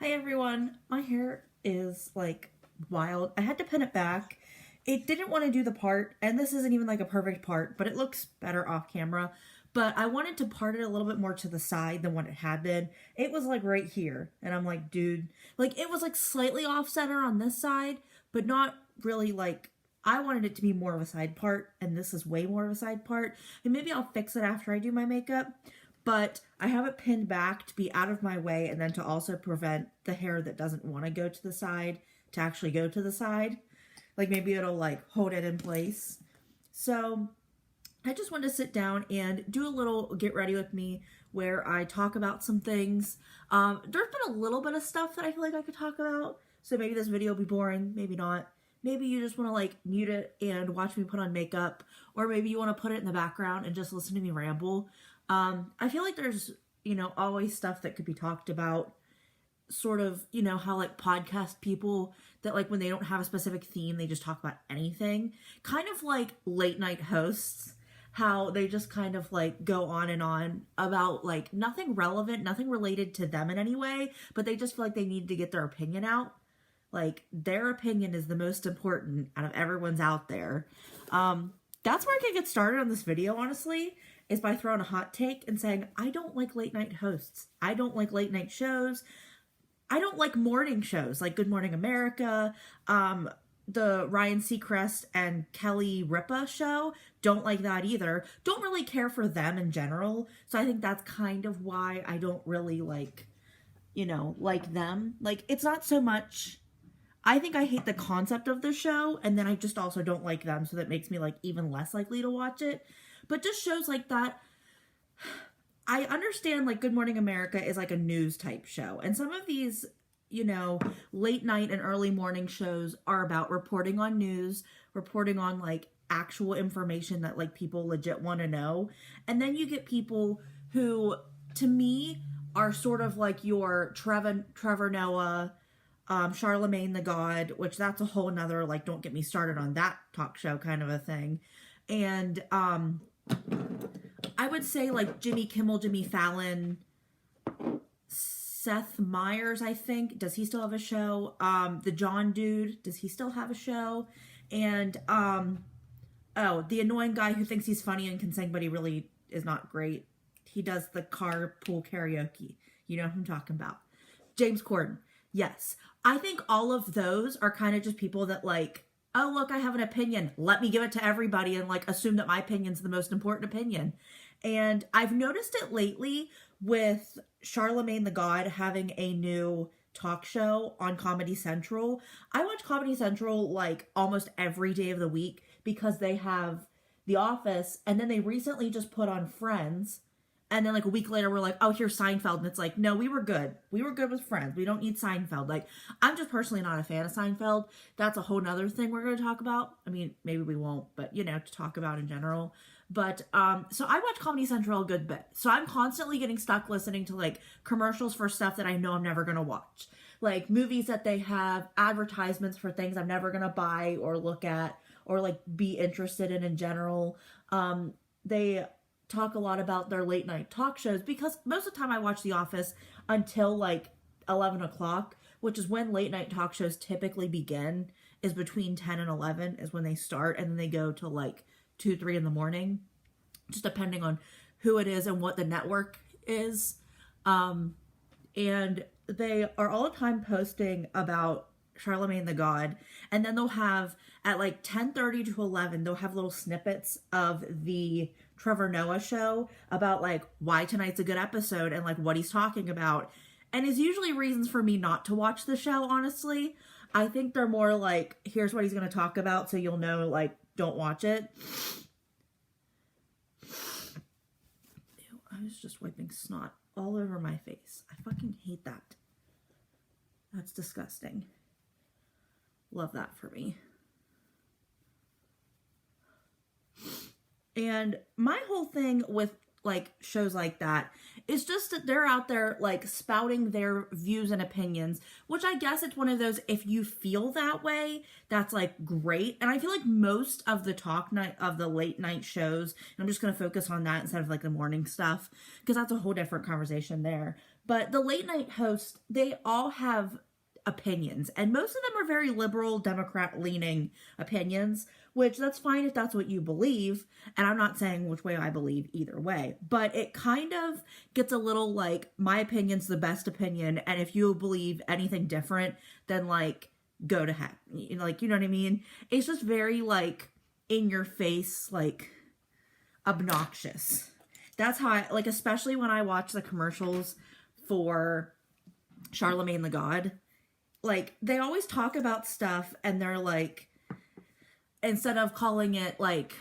Hi everyone, my hair is like wild. I had to pin it back. It didn't want to do the part, and this isn't even like a perfect part, but it looks better off camera. But I wanted to part it a little bit more to the side than what it had been. It was like right here, and I'm like, dude, like it was like slightly off center on this side, but not really like, I wanted it to be more of a side part, and this is way more of a side part. And maybe I'll fix it after I do my makeup. But I have it pinned back to be out of my way and then to also prevent the hair that doesn't want to go to the side to actually go to the side. Like maybe it'll like hold it in place. So I just wanted to sit down and do a little get ready with me where I talk about some things. There's been a little bit of stuff that I feel like I could talk about. So maybe this video will be boring, maybe not. Maybe you just want to like mute it and watch me put on makeup, or maybe you want to put it in the background and just listen to me ramble. I feel like there's, always stuff that could be talked about, sort of, how like podcast people that like when they don't have a specific theme, they just talk about anything, kind of like late night hosts, how they just kind of like go on and on about like nothing relevant, nothing related to them in any way, but they just feel like they need to get their opinion out. Like their opinion is the most important out of everyone's out there. That's where I could get started on this video, honestly, is by throwing a hot take and saying, I don't like late night hosts. I don't like late night shows. I don't like morning shows like Good Morning America, the Ryan Seacrest and Kelly Ripa show. Don't like that either. Don't really care for them in general. So I think that's kind of why I don't really like, like them. Like it's not so much, I think I hate the concept of the show, and then I just also don't like them, so that makes me like even less likely to watch it. But just shows like that, I understand like Good Morning America is like a news type show. And some of these, late night and early morning shows are about reporting on news, reporting on like actual information that like people legit want to know. And then you get people who, to me, are sort of like your Trevor Noah, Charlemagne the God, which that's a whole nother, like, don't get me started on that talk show kind of a thing. And, I would say like Jimmy Kimmel, Jimmy Fallon, Seth Meyers, I think. Does he still have a show? The John dude, does he still have a show? And, the annoying guy who thinks he's funny and can sing, but he really is not great. He does the carpool karaoke. You know who I'm talking about. James Corden. Yes. I think all of those are kind of just people that like, oh, look, I have an opinion. Let me give it to everybody and like assume that my opinion's the most important opinion. And I've noticed it lately with Charlemagne the God having a new talk show on Comedy Central. I watch Comedy Central like almost every day of the week because they have The Office, and then they recently just put on Friends. And then like a week later, we're like, oh, here's Seinfeld. And it's like, no, we were good. We were good with Friends. We don't need Seinfeld. Like, I'm just personally not a fan of Seinfeld. That's a whole nother thing we're going to talk about. I mean, maybe we won't, but to talk about in general. But, so I watch Comedy Central a good bit. So I'm constantly getting stuck listening to like commercials for stuff that I know I'm never going to watch. Like movies that they have, advertisements for things I'm never going to buy or look at or like be interested in general. They talk a lot about their late night talk shows because most of the time I watch The Office until like 11 o'clock, which is when late night talk shows typically begin, is between 10 and 11 is when they start, and then they go to like 2, 3 in the morning, just depending on who it is and what the network is. And they are all the time posting about Charlemagne the God, and then they'll have at like 10:30 to 11 they'll have little snippets of the Trevor Noah show about like why tonight's a good episode and like what he's talking about, and is usually reasons for me not to watch the show. Honestly, I think they're more like, here's what he's going to talk about so you'll know, like, don't watch it. Ew, I was just wiping snot all over my face. I fucking hate that. That's disgusting. Love that for me. And my whole thing with like shows like that is just that they're out there like spouting their views and opinions, which I guess it's one of those, if you feel that way, that's like great. And I feel like most of the late night shows, and I'm just going to focus on that instead of like the morning stuff, because that's a whole different conversation there. But the late night hosts, they all have opinions, and most of them are very liberal, Democrat leaning opinions, which that's fine if that's what you believe. And I'm not saying which way I believe either way, but it kind of gets a little like, my opinion's the best opinion, and if you believe anything different, then like go to heck. Like, you know what I mean? It's just very like in your face, like obnoxious. That's how I like, especially when I watch the commercials for Charlemagne the God. Like, they always talk about stuff and they're like, instead of calling it like,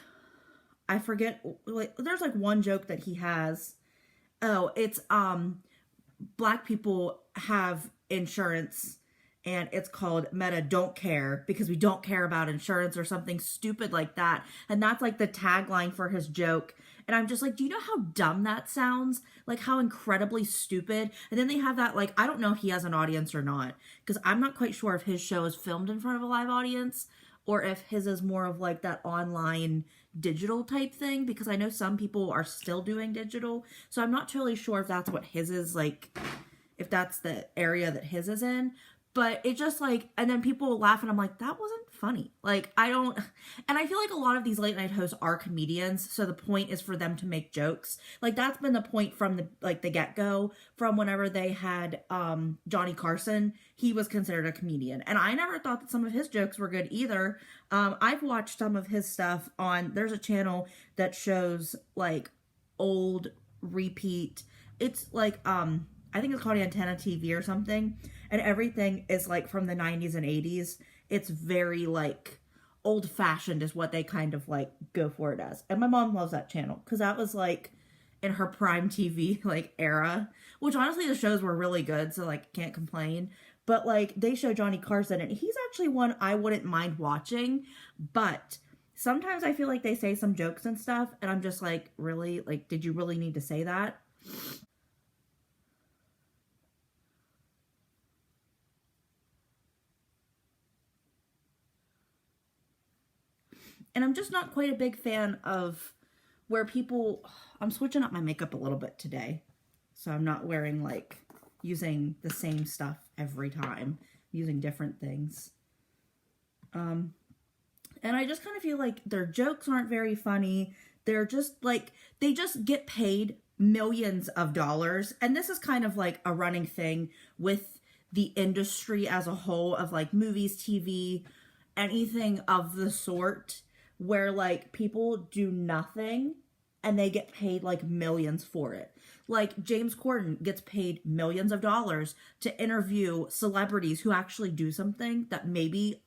I forget, like, there's like one joke that he has. Oh, it's, black people have insurance and it's called Meta Don't Care because we don't care about insurance or something stupid like that. And that's like the tagline for his joke. And I'm just like, do you know how dumb that sounds? Like, how incredibly stupid. And then they have that, like, I don't know if he has an audience or not, because I'm not quite sure if his show is filmed in front of a live audience or if his is more of like that online digital type thing, because I know some people are still doing digital. So I'm not totally sure if that's what his is like, if that's the area that his is in. But it just like, and then people laugh and I'm like, that wasn't funny. Like, I don't, and I feel like a lot of these late night hosts are comedians. So the point is for them to make jokes. Like, that's been the point from the, like the get-go, from whenever they had Johnny Carson, he was considered a comedian. And I never thought that some of his jokes were good either. I've watched some of his stuff on, there's a channel that shows like old repeat. It's like, I think it's called Antenna TV or something. And everything is like from the 90s and 80s. It's very like old fashioned is what they kind of like go for it as. And my mom loves that channel because that was like in her prime TV like era, which honestly the shows were really good. So like can't complain. But like they show Johnny Carson and he's actually one I wouldn't mind watching. But sometimes I feel like they say some jokes and stuff. And I'm just like, really? Like, did you really need to say that? And I'm just not quite a big fan of where people, I'm switching up my makeup a little bit today. So I'm not wearing like, using the same stuff every time. I'm using different things. And I just kind of feel like their jokes aren't very funny. They're just like, they just get paid millions of dollars. And this is kind of like a running thing with the industry as a whole of like movies, TV, anything of the sort, where like people do nothing and they get paid like millions for it. Like James Corden gets paid millions of dollars to interview celebrities who actually do something that maybe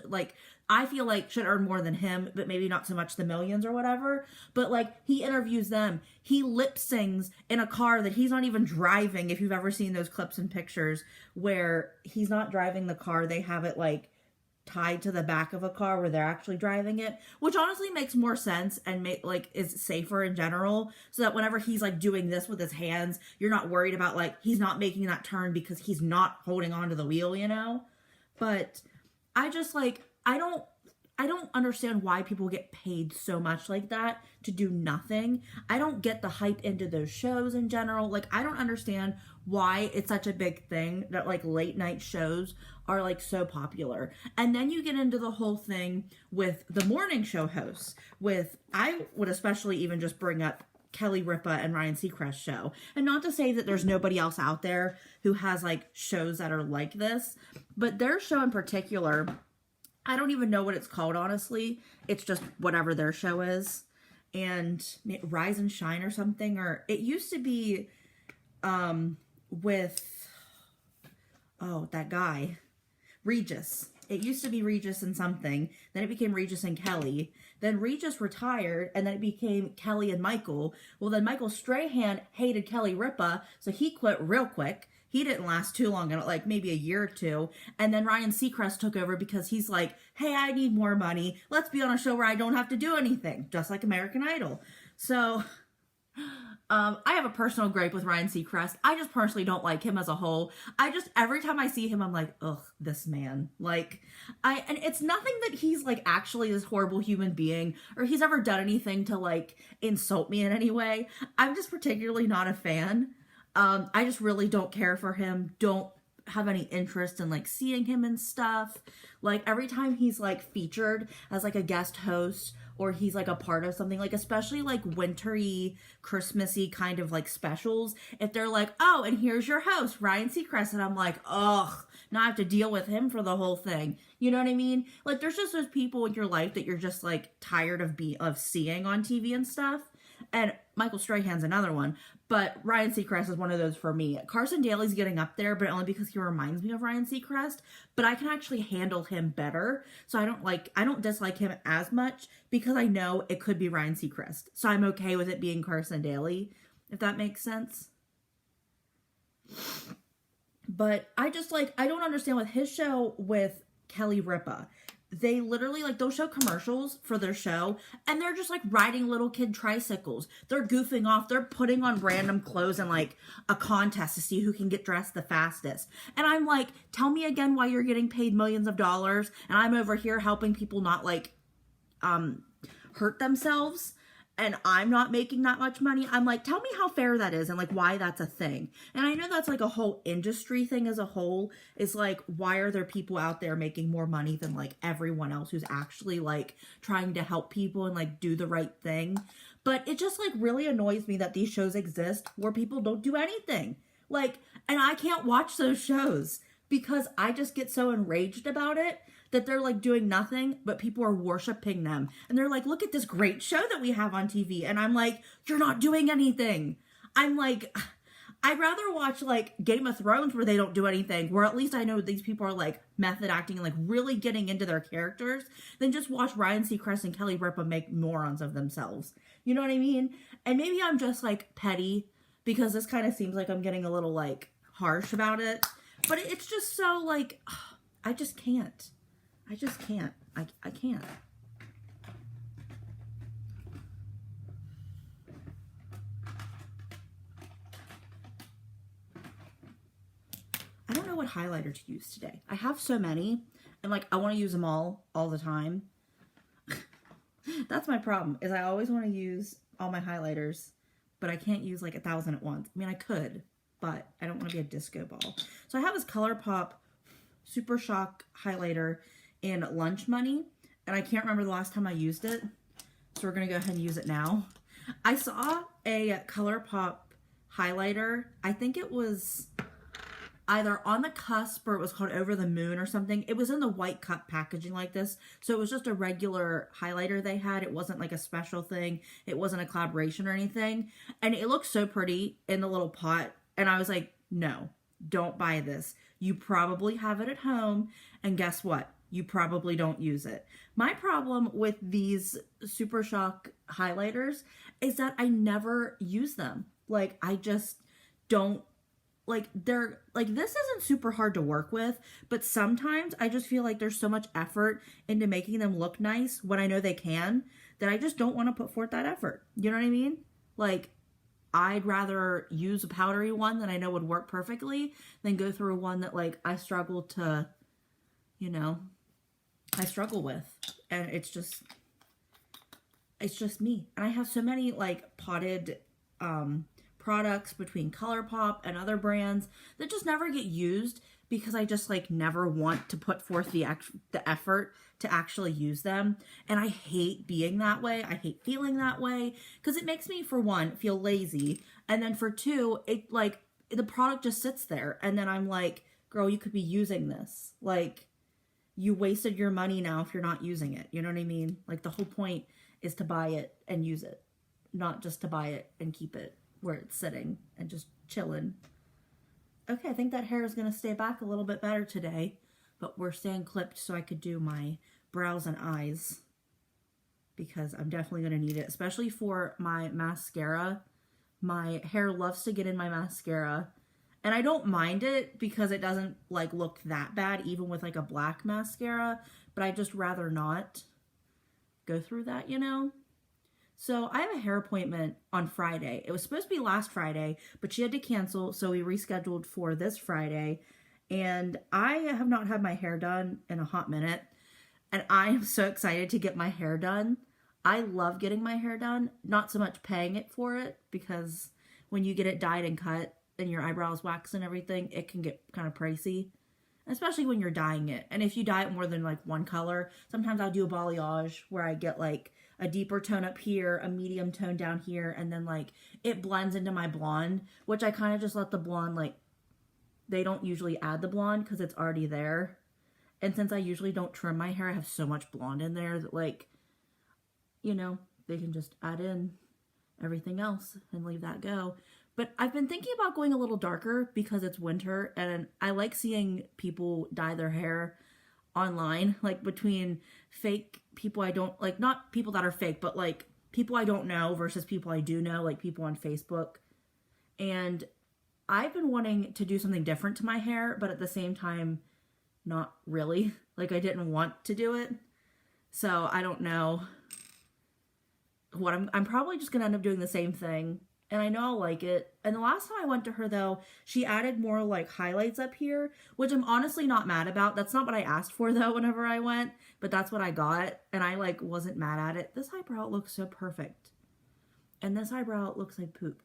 like I feel like should earn more than him, but maybe not so much the millions or whatever. But like he interviews them. He lip sings in a car that he's not even driving. If you've ever seen those clips and pictures where he's not driving the car, they have it like tied to the back of a car where they're actually driving it, which honestly makes more sense and like is safer in general, so that whenever he's like doing this with his hands, you're not worried about like he's not making that turn because he's not holding onto the wheel, you know. But I just like I don't understand why people get paid so much like that to do nothing. I don't get the hype into those shows in general. Like, I don't understand why it's such a big thing that like late night shows are like so popular. And then you get into the whole thing with the morning show hosts with, I would especially even just bring up Kelly Ripa and Ryan Seacrest show. And not to say that there's nobody else out there who has like shows that are like this, but their show in particular, I don't even know what it's called, honestly. It's just whatever their show is. And Rise and Shine or something. Or it used to be with, oh, that guy, Regis. It used to be Regis and something. Then it became Regis and Kelly. Then Regis retired, and then it became Kelly and Michael. Well, then Michael Strahan hated Kelly Ripa, so he quit real quick. He didn't last too long, like maybe a year or two. And then Ryan Seacrest took over because he's like, hey, I need more money. Let's be on a show where I don't have to do anything, just like American Idol. So I have a personal gripe with Ryan Seacrest. I just personally don't like him as a whole. Every time I see him, I'm like, ugh, this man. Like, and it's nothing that he's like actually this horrible human being or he's ever done anything to like insult me in any way. I'm just particularly not a fan. I just really don't care for him. Don't have any interest in like seeing him and stuff. Like every time he's like featured as like a guest host or he's like a part of something, like especially like wintry, Christmassy kind of like specials, if they're like, oh, and here's your host, Ryan Seacrest, and I'm like, ugh, now I have to deal with him for the whole thing. You know what I mean? Like there's just those people in your life that you're just like tired of seeing on TV and stuff. And Michael Strahan's another one, but Ryan Seacrest is one of those for me. Carson Daly's getting up there, but only because he reminds me of Ryan Seacrest, but I can actually handle him better. So I don't dislike him as much because I know it could be Ryan Seacrest. So I'm okay with it being Carson Daly, if that makes sense. But I don't understand with his show with Kelly Ripa. They literally, like, they'll show commercials for their show, and they're just, like, riding little kid tricycles. They're goofing off. They're putting on random clothes in, like, a contest to see who can get dressed the fastest. And I'm like, tell me again why you're getting paid millions of dollars, and I'm over here helping people not, like, hurt themselves, and I'm not making that much money. I'm like, tell me how fair that is and like why that's a thing. And I know that's like a whole industry thing as a whole, is like, why are there people out there making more money than like everyone else who's actually like trying to help people and like do the right thing? But it just like really annoys me that these shows exist where people don't do anything. Like, and I can't watch those shows because I just get so enraged about it that they're like doing nothing, but people are worshiping them. And they're like, look at this great show that we have on TV. And I'm like, you're not doing anything. I'm like, I'd rather watch like Game of Thrones where they don't do anything, where at least I know these people are like method acting and like really getting into their characters, than just watch Ryan Seacrest and Kelly Ripa make morons of themselves. You know what I mean? And maybe I'm just like petty because this kind of seems like I'm getting a little like harsh about it. But it's just so like, I just can't. I just can't. I can't. I don't know what highlighter to use today. I have so many, and like I want to use them all the time. That's my problem, is I always want to use all my highlighters, but I can't use like 1,000 at once. I mean, I could, but I don't want to be a disco ball. So I have this ColourPop Super Shock highlighter in Lunch Money, and I can't remember the last time I used it, so we're gonna go ahead and use it now. I saw a ColourPop highlighter, I think it was either On the Cusp or it was called Over the Moon or something. It was in the white cup packaging like this, so it was just a regular highlighter they had. It wasn't like a special thing, it wasn't a collaboration or anything, and it looked so pretty in the little pot, and I was like, no, don't buy this. You probably have it at home, and guess what? You probably don't use it. My problem with these Super Shock highlighters is that I never use them. Like, I just don't, like, they're, like, this isn't super hard to work with, but sometimes I just feel like there's so much effort into making them look nice when I know they can, that I just don't want to put forth that effort. You know what I mean? Like, I'd rather use a powdery one that I know would work perfectly than go through one that, like, I struggle to, you know, I struggle with. And it's just me. And I have so many, like, potted products between ColourPop and other brands that just never get used because I just, like, never want to put forth the effort to actually use them. And I hate being that way. I hate feeling that way because it makes me, for one, feel lazy. And then for two, it, like, the product just sits there. And then I'm like, girl, you could be using this. Like, you wasted your money now if you're not using it. You know what I mean? Like, the whole point is to buy it and use it, not just to buy it and keep it where it's sitting and just chilling. Okay, I think that hair is going to stay back a little bit better today, but we're staying clipped so I could do my brows and eyes because I'm definitely going to need it, especially for my mascara. My hair loves to get in my mascara, and I don't mind it because it doesn't, like, look that bad even with, like, a black mascara, but I just rather not go through that, you know? So I have a hair appointment on Friday. It was supposed to be last Friday, but she had to cancel, so we rescheduled for this Friday. And I have not had my hair done in a hot minute, and I am so excited to get my hair done. I love getting my hair done, not so much paying it for it, because when you get it dyed and cut, and your eyebrows wax and everything, it can get kind of pricey, especially when you're dyeing it. And if you dye it more than like one color, sometimes I'll do a balayage where I get like a deeper tone up here, a medium tone down here, and then like it blends into my blonde, which I kind of just let the blonde, like, they don't usually add the blonde because it's already there. And since I usually don't trim my hair, I have so much blonde in there that, like, you know, they can just add in everything else and leave that go. But I've been thinking about going a little darker because it's winter, and I like seeing people dye their hair online, like between fake people I don't, like, not people that are fake, but like people I don't know versus people I do know, like people on Facebook. And I've been wanting to do something different to my hair, but at the same time, not really. Like, I didn't want to do it. So I don't know what I'm probably just gonna end up doing the same thing. And I know I'll like it. And the last time I went to her, though, she added more, like, highlights up here, which I'm honestly not mad about. That's not what I asked for, though, whenever I went. But that's what I got. And I, like, wasn't mad at it. This eyebrow looks so perfect. And this eyebrow looks like poop.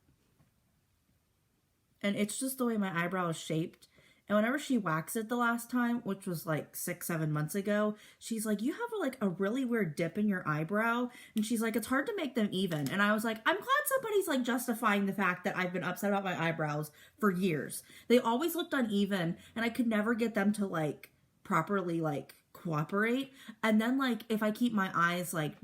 And it's just the way my eyebrow is shaped. And whenever she waxed it the last time, which was like 6-7 months ago, she's like, you have like a really weird dip in your eyebrow. And she's like, it's hard to make them even. And I was like, I'm glad somebody's like justifying the fact that I've been upset about my eyebrows for years. They always looked uneven and I could never get them to like properly like cooperate. And then like if I keep my eyes like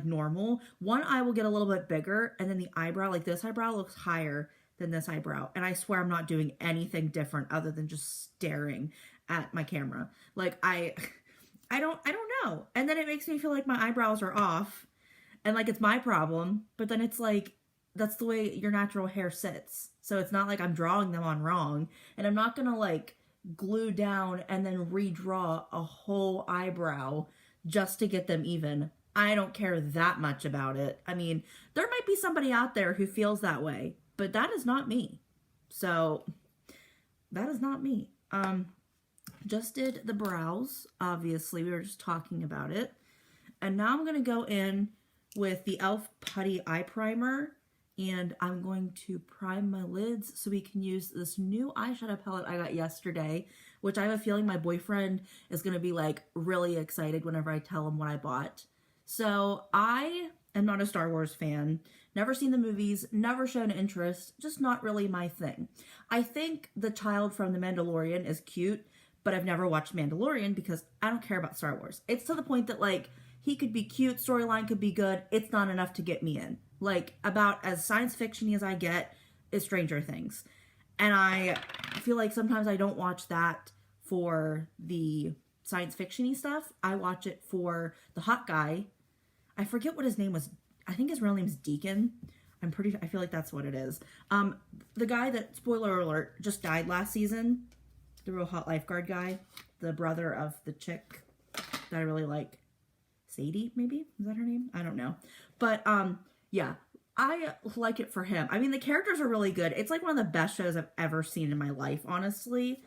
normal, one eye will get a little bit bigger and then the eyebrow, like this eyebrow looks higher than this eyebrow. And I swear I'm not doing anything different other than just staring at my camera. Like I don't know. And then it makes me feel like my eyebrows are off and like it's my problem, but then it's like that's the way your natural hair sits. So it's not like I'm drawing them on wrong, and I'm not going to like glue down and then redraw a whole eyebrow just to get them even. I don't care that much about it. I mean, there might be somebody out there who feels that way, but that is not me. So that is not me. Just did the brows. Obviously, we were just talking about it. And now I'm going to go in with the e.l.f. Putty Eye Primer. And I'm going to prime my lids so we can use this new eyeshadow palette I got yesterday, which I have a feeling my boyfriend is going to be like really excited whenever I tell him what I bought. So I am not a Star Wars fan. Never seen the movies, never shown interest, just not really my thing. I think the child from The Mandalorian is cute, but I've never watched Mandalorian because I don't care about Star Wars. It's to the point that like he could be cute, storyline could be good, it's not enough to get me in. Like about as science fiction-y as I get is Stranger Things. And I feel like sometimes I don't watch that for the science fiction-y stuff. I watch it for the hot guy. I forget what his name was. I think his real name's Deacon. I feel like that's what it is. The guy that, spoiler alert, just died last season. The real hot lifeguard guy. The brother of the chick that I really like. Sadie, maybe? Is that her name? I don't know. But, yeah. I like it for him. I mean, the characters are really good. It's like one of the best shows I've ever seen in my life, honestly.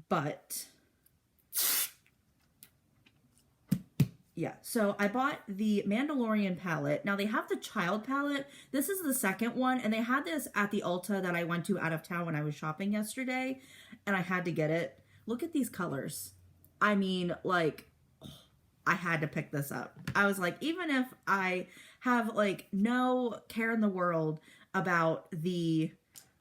But yeah, so I bought the Mandalorian palette. Now, they have the child palette. This is the second one, and they had this at the Ulta that I went to out of town when I was shopping yesterday, and I had to get it. Look at these colors. I mean, like, I had to pick this up. I was like, even if I have, like, no care in the world about the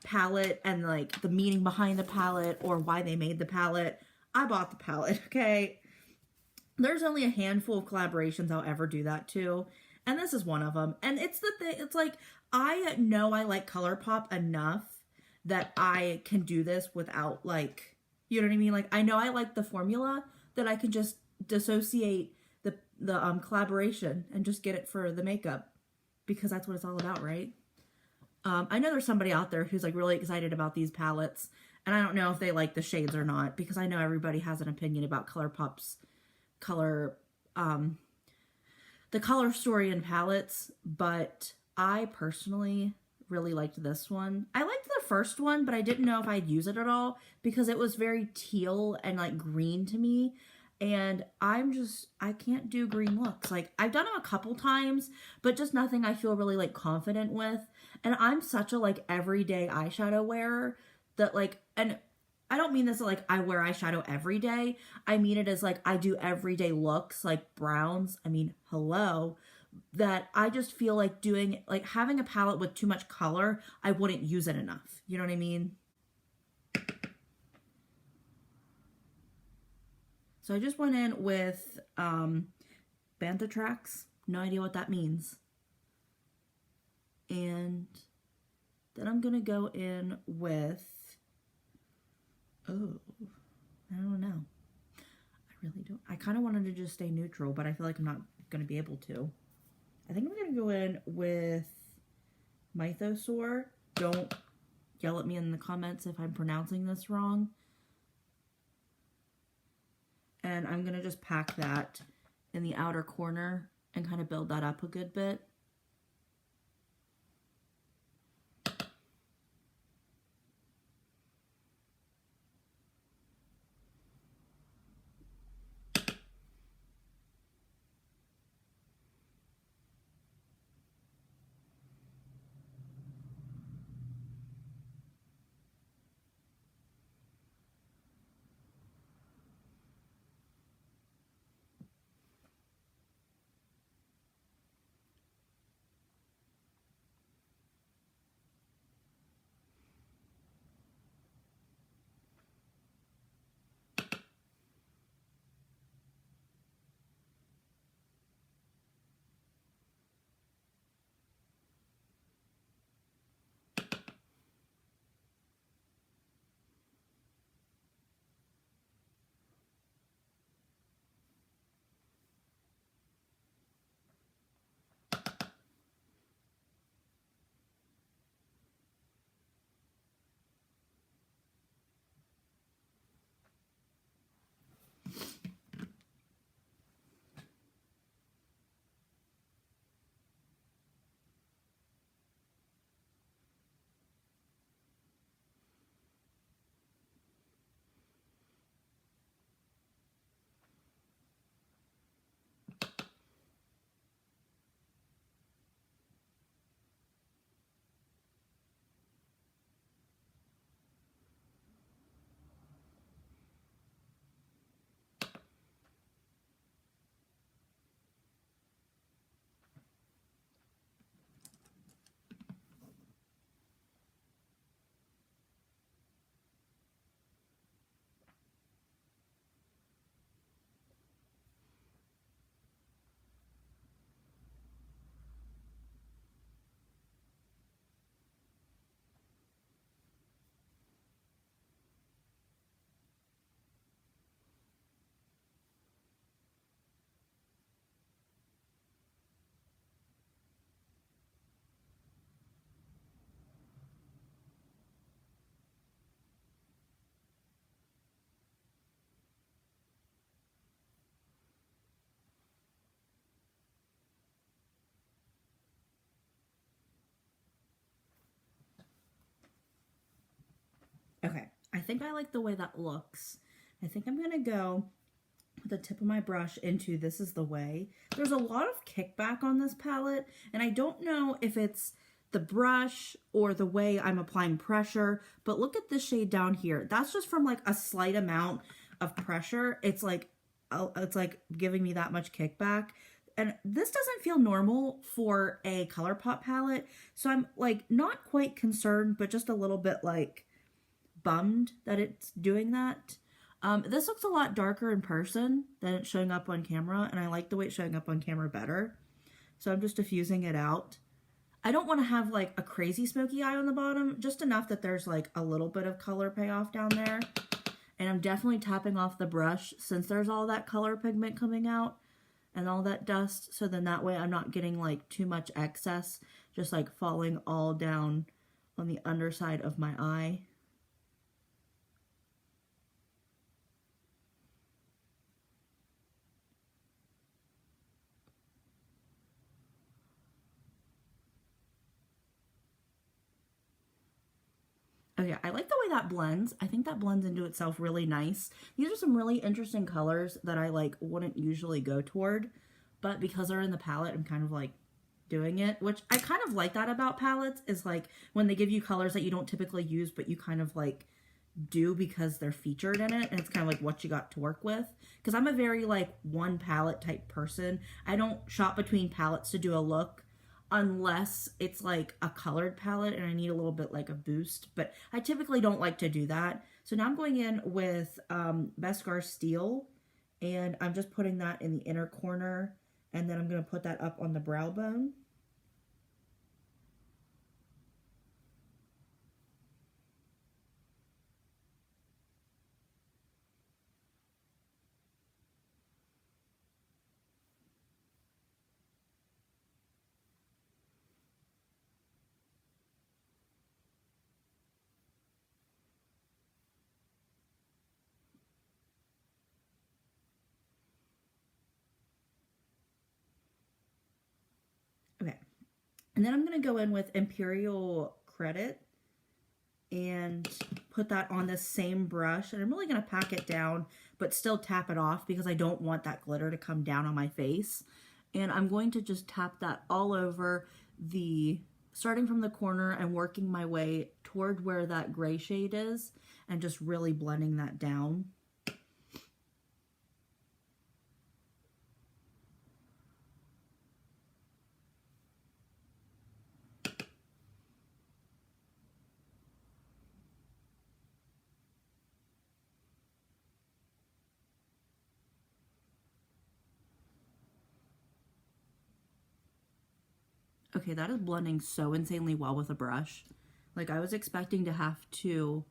palette and, like, the meaning behind the palette or why they made the palette, I bought the palette, okay? There's only a handful of collaborations I'll ever do that to, and this is one of them. And it's the thing, it's like, I know I like ColourPop enough that I can do this without, like, you know what I mean? Like, I know I like the formula that I can just dissociate the collaboration and just get it for the makeup, because that's what it's all about, right? I know there's somebody out there who's, like, really excited about these palettes, and I don't know if they like the shades or not, because I know everybody has an opinion about ColourPop's the color story and palettes, but I personally really liked this one. I liked the first one, but I didn't know if I'd use it at all because it was very teal and like green to me, and I can't do green looks. Like, I've done them a couple times, but just nothing I feel really like confident with. And I'm such a like everyday eyeshadow wearer that like, and I don't mean this like I wear eyeshadow every day. I mean it as like I do everyday looks like browns. I mean, hello. That I just feel like doing, like having a palette with too much color, I wouldn't use it enough. You know what I mean? So I just went in with Banthetrax. No idea what that means. And then I'm going to go in with, oh, I don't know. I really don't. I kind of wanted to just stay neutral, but I feel like I'm not going to be able to. I think I'm going to go in with Mythosaur. Don't yell at me in the comments if I'm pronouncing this wrong. And I'm going to just pack that in the outer corner and kind of build that up a good bit. Okay, I think I like the way that looks. I think I'm going to go with the tip of my brush into This Is the Way. There's a lot of kickback on this palette, and I don't know if it's the brush or the way I'm applying pressure, but look at this shade down here. That's just from like a slight amount of pressure. It's like giving me that much kickback. And this doesn't feel normal for a ColourPop palette, so I'm like not quite concerned, but just a little bit like bummed that it's doing that. This looks a lot darker in person than it's showing up on camera, and I like the way it's showing up on camera better. So I'm just diffusing it out. I don't want to have like a crazy smoky eye on the bottom, just enough that there's like a little bit of color payoff down there. And I'm definitely tapping off the brush since there's all that color pigment coming out and all that dust. So then that way I'm not getting like too much excess, just like falling all down on the underside of my eye. Okay, I like the way that blends. I think that blends into itself really nice. These are some really interesting colors that I like wouldn't usually go toward, but because they're in the palette, I'm kind of like doing it, which I kind of like that about palettes, is like when they give you colors that you don't typically use, but you kind of like do because they're featured in it, and it's kind of like what you got to work with. Because I'm a very like one palette type person. I don't shop between palettes to do a look unless it's like a colored palette and I need a little bit like a boost, but I typically don't like to do that. So now I'm going in with Mascara Steel, and I'm just putting that in the inner corner, and then I'm going to put that up on the brow bone. Okay, and then I'm going to go in with Imperial Credit and put that on this same brush, and I'm really going to pack it down but still tap it off because I don't want that glitter to come down on my face. And I'm going to just tap that all over the, starting from the corner and working my way toward where that gray shade is, and just really blending that down. Okay, that is blending so insanely well with a brush. Like, I was expecting to have to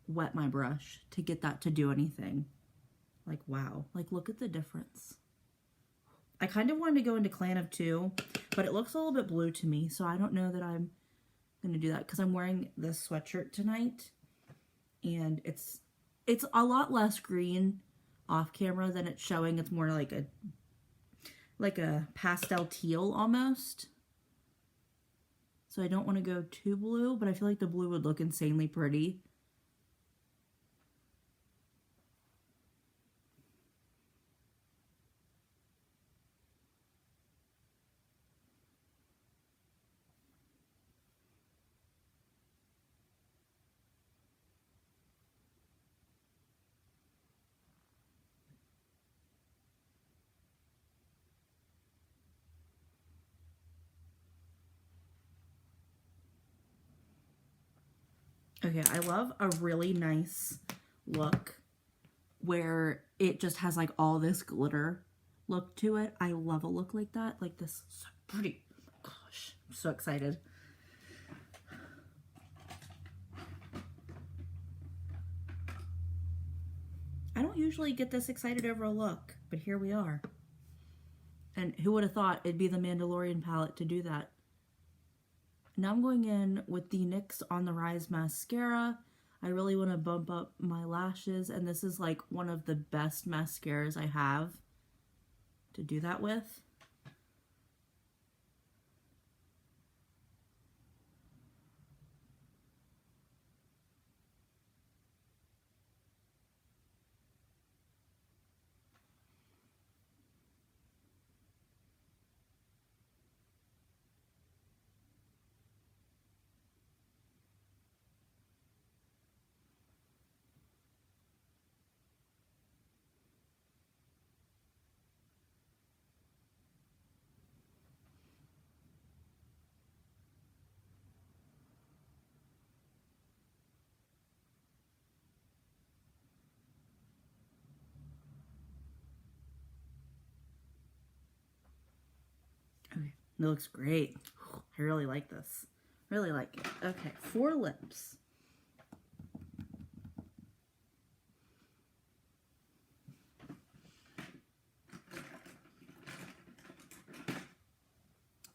wet my brush to get that to do anything. Like, wow. Like, look at the difference. I kind of wanted to go into Clan of Two, but it looks a little bit blue to me, so I don't know that I'm going to do that because I'm wearing this sweatshirt tonight, and it's a lot less green off camera than it's showing. It's more like a pastel teal almost. So I don't want to go too blue, but I feel like the blue would look insanely pretty. Okay, I love a really nice look where it just has like all this glitter look to it. I love a look like that. Like, this is so pretty. Oh my gosh, I'm so excited. I don't usually get this excited over a look, but here we are. And who would have thought it'd be the Mandalorian palette to do that? Now I'm going in with the NYX On the Rise mascara. I really want to bump up my lashes, and this is like one of the best mascaras I have to do that with. Okay, it looks great. I really like this. Really like it. Okay, for lips.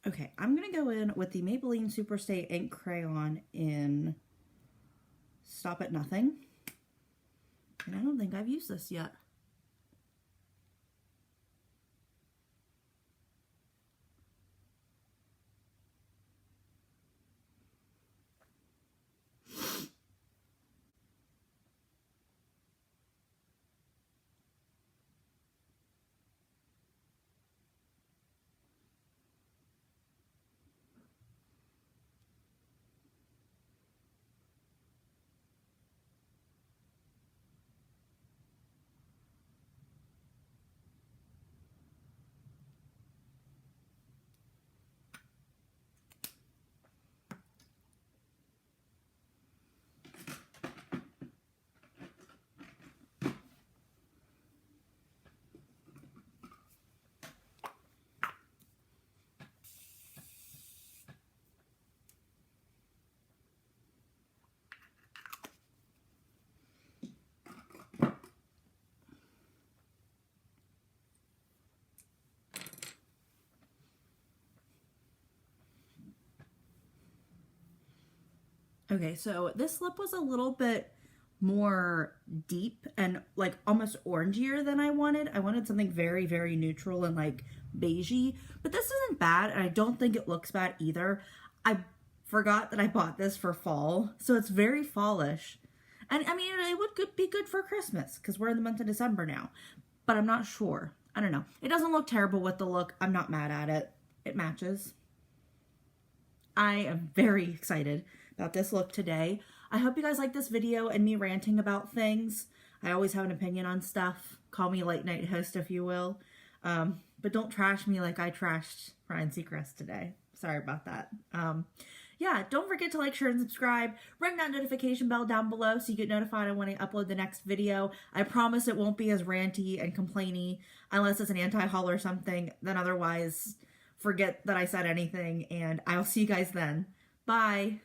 Okay, I'm going to go in with the Maybelline Superstay Ink Crayon in Stop at Nothing. And I don't think I've used this yet. Okay, so this lip was a little bit more deep and like almost orangier than I wanted. I wanted something very, very neutral and like beigey, but this isn't bad and I don't think it looks bad either. I forgot that I bought this for fall, so it's very fallish. And I mean, it would be good for Christmas because we're in the month of December now, but I'm not sure. I don't know. It doesn't look terrible with the look. I'm not mad at it. It matches. I am very excited about this look today. I hope you guys like this video and me ranting about things. I always have an opinion on stuff. Call me late night host if you will. But don't trash me like I trashed Ryan Seacrest today. Sorry about that. Yeah, don't forget to like, share, and subscribe. Ring that notification bell down below so you get notified when I upload the next video. I promise it won't be as ranty and complainy unless it's an anti-haul or something. Then otherwise, forget that I said anything, and I'll see you guys then. Bye!